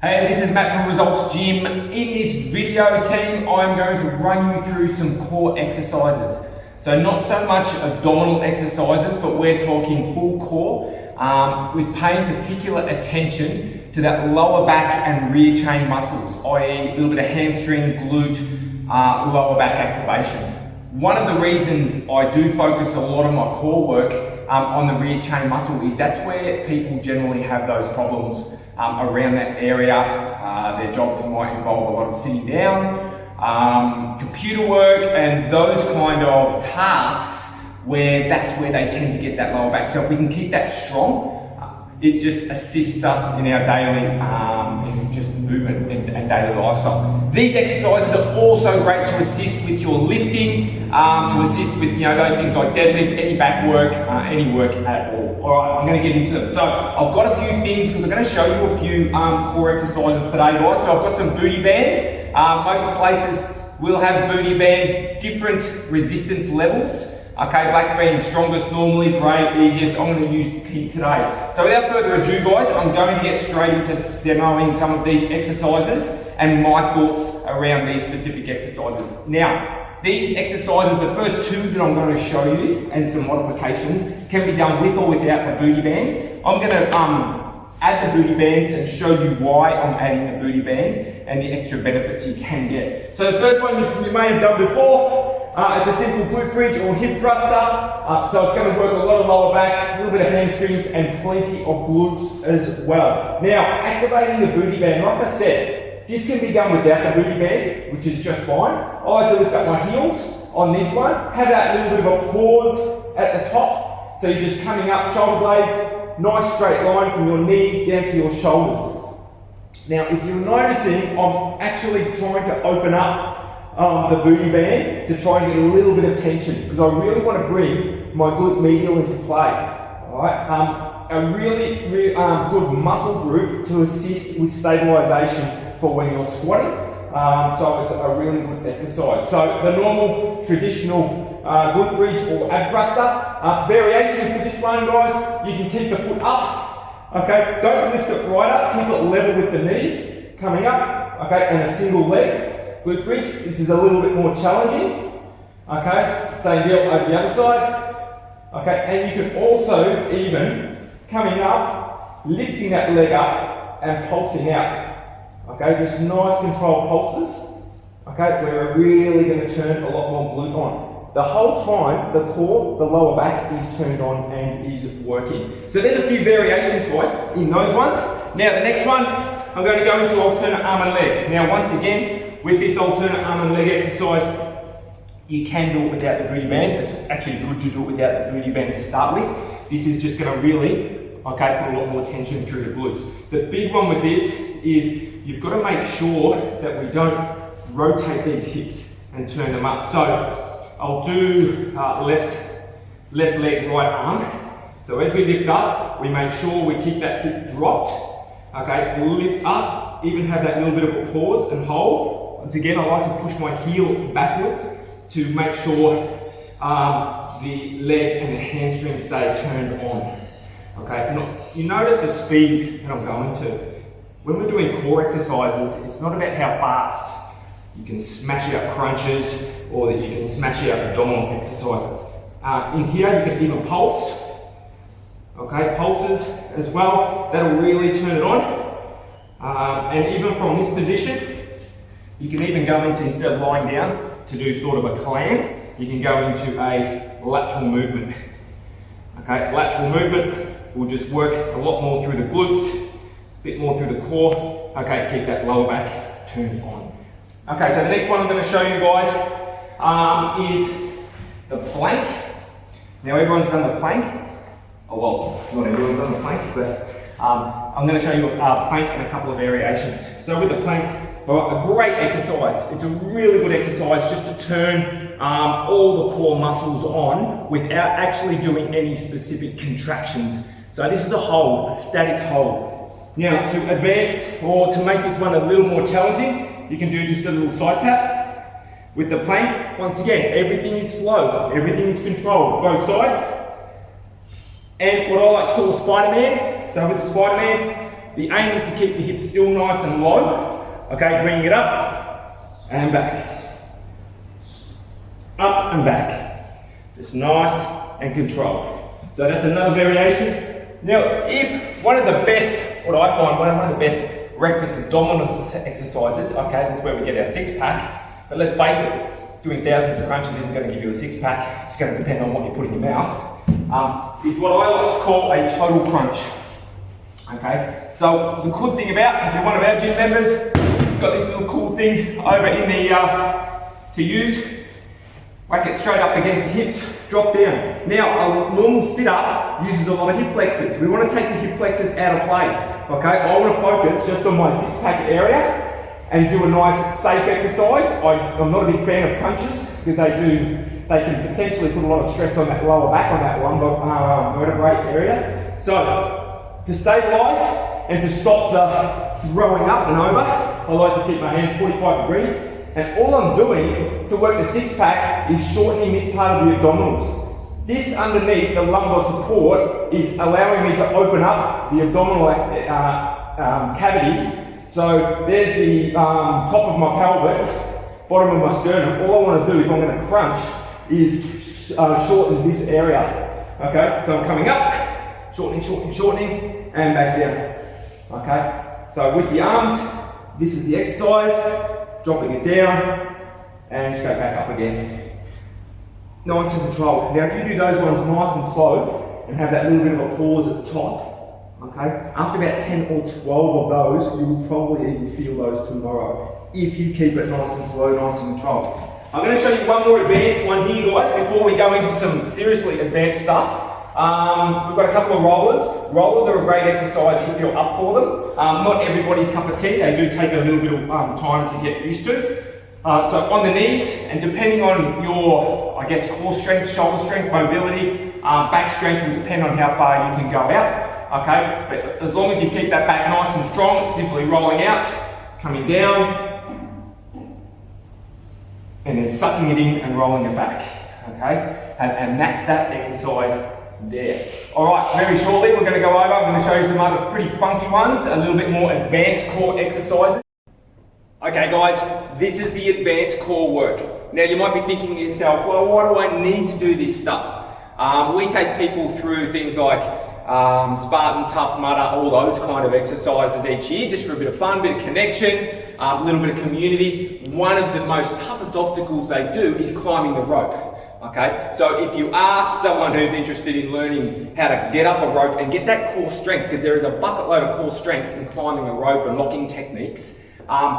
Hey, this is Matt from Resultz Gym. In this video, team, I'm going to run you through some core exercises. So not so much abdominal exercises, but we're talking full core with paying particular attention to that lower back and rear chain muscles, i.e. a little bit of hamstring, glute, lower back activation. One of the reasons I do focus a lot of my core work on the rear chain muscle is that's where people generally have those problems around that area. Their job might involve a lot of sitting down, computer work, and those kind of tasks where that's where they tend to get that lower back. So if we can keep that strong, it just assists us in our daily in just movement and daily lifestyle. These exercises are also great to assist with your lifting, to assist with those things like deadlifts, any back work, any work at all. All right, I'm going to get into them. So I've got a few things because I'm going to show you a few core exercises today, guys. So I've got some booty bands. Most places will have booty bands, different resistance levels. Okay, black being strongest normally, grey easiest. I'm going to use pink today. So without further ado, guys, I'm going to get straight into demoing some of these exercises and my thoughts around these specific exercises. Now, these exercises, the first two that I'm going to show you and some modifications can be done with or without the booty bands. I'm going to add the booty bands and show you why I'm adding the booty bands and the extra benefits you can get. So the first one you may have done before, it's a simple glute bridge or hip thruster. So it's going to work a lot of lower back, a little bit of hamstrings and plenty of glutes as well. Now, activating the booty band, like I said, this can be done without the booty band, which is just fine. I like to lift up my heels on this one, have that little bit of a pause at the top. So you're just coming up, shoulder blades, nice straight line from your knees down to your shoulders. Now, if you're noticing, I'm actually trying to open up the booty band to try and get a little bit of tension because I really want to bring my glute medial into play. Alright, a really good muscle group to assist with stabilisation for when you're squatting. So it's a really good exercise. So the normal traditional glute bridge or ab thruster. Variations to this one, guys. You can keep the foot up. Okay, don't lift it right up. Keep it level with the knees coming up. Okay, and a single leg. Glute bridge, this is a little bit more challenging. Okay, same deal over the other side. Okay, and you can also even, coming up, lifting that leg up and pulsing out. Okay, just nice controlled pulses. Okay, where we're really going to turn a lot more glute on. The whole time, the core, the lower back is turned on and is working. So there's a few variations, guys, in those ones. Now the next one, I'm going to go into alternate arm and leg. Now once again, with this alternate arm and leg exercise, you can do it without the booty band. It's actually good to do it without the booty band to start with. This is just going to really, put a lot more tension through the glutes. The big one with this is you've got to make sure that we don't rotate these hips and turn them up. So I'll do left leg, right arm. So as we lift up, we make sure we keep that hip dropped. Okay, lift up, even have that little bit of a pause and hold. Once again, I like to push my heel backwards to make sure the leg and the hamstring stay turned on. Okay, you notice the speed that I'm going to. When we're doing core exercises, it's not about how fast you can smash out crunches or that you can smash out abdominal exercises. In here, you can even pulse. Okay, pulses as well. That'll really turn it on. And even from this position, you can even go into, instead of lying down, to do sort of a clam, you can go into a lateral movement. Okay, lateral movement will just work a lot more through the glutes, a bit more through the core. Okay, keep that lower back turned on. Okay, so the next one I'm going to show you guys is the plank. Now everyone's done the plank. Oh well, not everyone's done the plank, but I'm going to show you a plank and a couple of variations. So with the plank, a great exercise. It's a really good exercise just to turn all the core muscles on without actually doing any specific contractions. So this is a hold, a static hold. Now to advance or to make this one a little more challenging, you can do just a little side tap. With the plank, once again, everything is slow, everything is controlled, both sides. And what I like to call a Spider-Man. So with the Spider-Man, The aim is to keep the hips still nice and low. Okay, bringing it up and back. Up and back. Just nice and controlled. So that's another variation. Now, if one of the best, what I find, one of the best rectus abdominal exercises, okay, that's where we get our six pack. But let's face it, doing thousands of crunches isn't going to give you a six pack. It's going to depend on what you put in your mouth. Is what I like to call a total crunch. Okay, so the good thing about, if you're one of our gym members, you've got this little cool thing over in the, to use. Whack it straight up against the hips, drop down. Now, a normal sit-up uses a lot of hip flexors. We want to take the hip flexors out of play. Okay, I want to focus just on my six-pack area and do a nice, safe exercise. I'm not a big fan of crunches because they can potentially put a lot of stress on that lower back, on that lumbar vertebrae area. So, to stabilise and to stop the throwing up and over, I like to keep my hands 45 degrees. And all I'm doing to work the six pack is shortening this part of the abdominals. This underneath the lumbar support is allowing me to open up the abdominal cavity. So there's the top of my pelvis, bottom of my sternum. All I want to do if I'm going to crunch is shorten this area. Okay, so I'm coming up, shortening, and back down. Okay, so with the arms, this is the exercise. Dropping it down and straight back up again. Nice and controlled. Now if you do those ones nice and slow and have that little bit of a pause at the top, okay, after about 10 or 12 of those, you will probably even feel those tomorrow if you keep it nice and slow, nice and controlled. I'm going to show you one more advanced one here, guys, before we go into some seriously advanced stuff. We've got a couple of rollers. Rollers are a great exercise if you're up for them. Not everybody's cup of tea. They do take a little bit of time to get used to. So on the knees, and depending on your, I guess, core strength, shoulder strength, mobility, back strength will depend on how far you can go out. Okay, but as long as you keep that back nice and strong, it's simply rolling out, coming down, and then sucking it in and rolling it back. Okay, and that's that exercise there. Alright, very shortly we're going to go over, I'm going to show you some other pretty funky ones, a little bit more advanced core exercises. Okay guys, this is the advanced core work. Now you might be thinking to yourself, well, why do I need to do this stuff? We take people through things like Spartan, Tough Mudder, all those kind of exercises each year, just for a bit of fun, bit of connection, a little bit of community. One of the most toughest obstacles they do is climbing the rope. Okay, so if you are someone who's interested in learning how to get up a rope and get that core strength, because there is a bucket load of core strength in climbing a rope and locking techniques,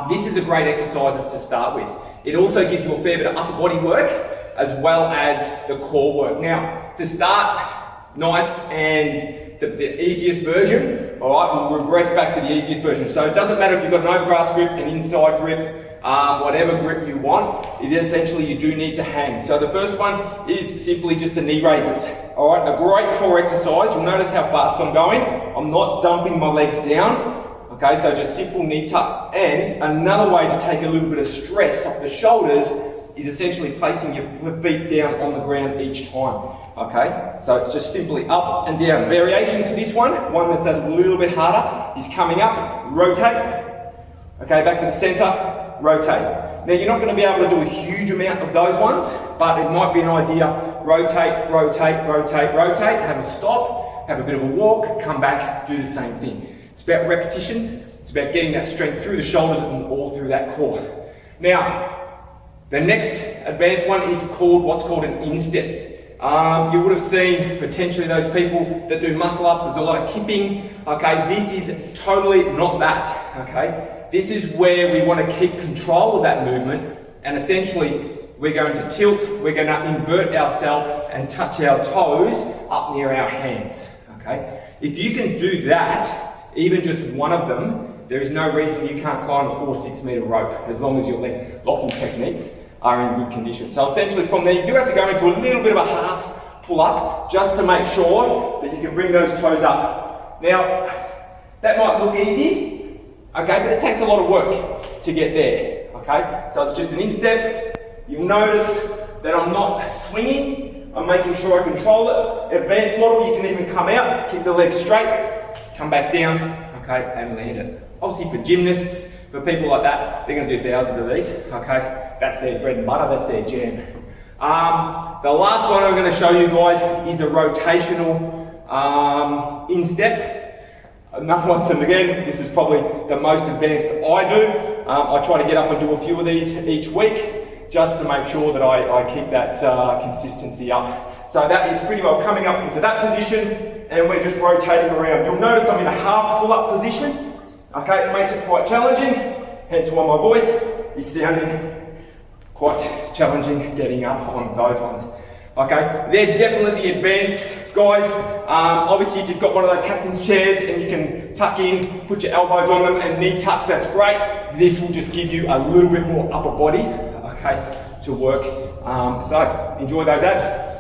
this is a great exercise to start with. It also gives you a fair bit of upper body work as well as the core work. Now, to start nice and the easiest version, alright, we'll regress back to the easiest version. So it doesn't matter if you've got an overgrass grip, an inside grip, whatever grip you want, it essentially you do need to hang. So the first one is simply just the knee raises. Alright, a great core exercise. You'll notice how fast I'm going. I'm not dumping my legs down. Okay, so just simple knee tucks. And another way to take a little bit of stress off the shoulders is essentially placing your feet down on the ground each time. Okay, so it's just simply up and down. Variation to this one that's a little bit harder, is coming up, rotate. Okay, back to the center. Rotate. Now you're not going to be able to do a huge amount of those ones, but it might be an idea. Rotate, rotate, rotate, rotate, have a stop, have a bit of a walk, come back, do the same thing. It's about repetitions, it's about getting that strength through the shoulders and all through that core. Now, the next advanced one is called what's called an instep. You would have seen potentially those people that do muscle ups, there's a lot of kipping. Okay, this is totally not that. Okay. This is where we want to keep control of that movement, and essentially we're going to tilt, we're going to invert ourselves and touch our toes up near our hands. Okay? If you can do that, even just one of them, there is no reason you can't climb a 4 or 6 meter rope as long as your leg locking techniques are in good condition. So essentially from there you do have to go into a little bit of a half pull up just to make sure that you can bring those toes up. Now, that might look easy. Okay, but it takes a lot of work to get there, okay? So it's just an instep. You'll notice that I'm not swinging. I'm making sure I control it. Advanced model, you can even come out, keep the legs straight, come back down, okay, and land it. Obviously for gymnasts, for people like that, they're going to do thousands of these, okay? That's their bread and butter, that's their jam. The last one I'm going to show you guys is a rotational instep. Once and again, this is probably the most advanced I do. I try to get up and do a few of these each week just to make sure that I keep that consistency up. So that is pretty well coming up into that position and we're just rotating around. You'll notice I'm in a half pull-up position. Okay, it makes it quite challenging, hence why my voice is sounding quite challenging getting up on those ones. Okay, they're definitely the advanced guys. Obviously if you've got one of those captain's chairs and you can tuck in, put your elbows on them and knee tucks, that's great. This will just give you a little bit more upper body, okay, to work. So enjoy those abs.